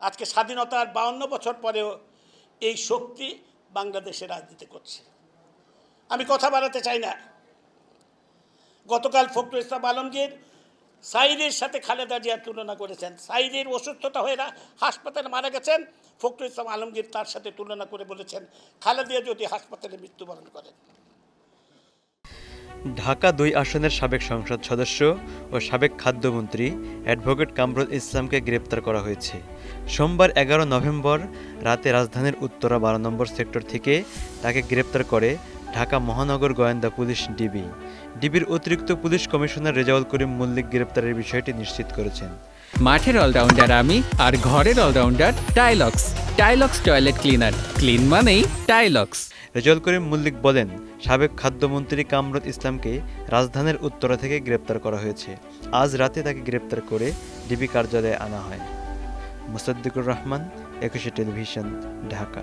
আজকে স্বাধীনতার 52 বছর পরেও এই শক্তি বাংলাদেশে রাজনীতি করছে। আমি কথা বাড়াতে চাই না। গতকাল ফখরুল ইসলাম আলমগীর সাইদের সাথে খালেদা জিয়ার তুলনা করেছেন। সাইদের অসুস্থতা হয়ে হাসপাতালে মারা গেছেন, ফখরুল ইসলাম আলমগীর তার সাথে তুলনা করে বলেছেন খালেদা যদি হাসপাতালে মৃত্যুবরণ করেন। ঢাকা ২ আসনের সাবেক সংসদ সদস্য ও সাবেক খাদ্যমন্ত্রী অ্যাডভোকেট কামরুল ইসলামকে গ্রেপ্তার করা হয়েছে। সোমবার ১১ নভেম্বর রাতে রাজধানীর উত্তরা ১২ নম্বর সেক্টর থেকে তাকে গ্রেপ্তার করে ঢাকা মহানগর গোয়েন্দা পুলিশ ডিবি। ডিবির অতিরিক্ত পুলিশ কমিশনার রেজাউল করিম মল্লিক গ্রেপ্তারের বিষয়টি নিশ্চিত করেছেন। মাঠের অলরাউন্ডার আমি, আর ঘরের allrounder Tylox. Tylox toilet cleaner, clean মানেই টাইলক্স। রেজাউল করিম মল্লিক বলেন, সাবেক খাদ্যমন্ত্রী কামরুল ইসলামকে রাজধানীর উত্তরা থেকে গ্রেপ্তার করা হয়েছে। আজ রাতে তাকে গ্রেপ্তার করে ডিবি কার্যালয়ে আনা হয়। মুসাদ্দিকুর রহমান, ২১ টেলিভিশন, ঢাকা।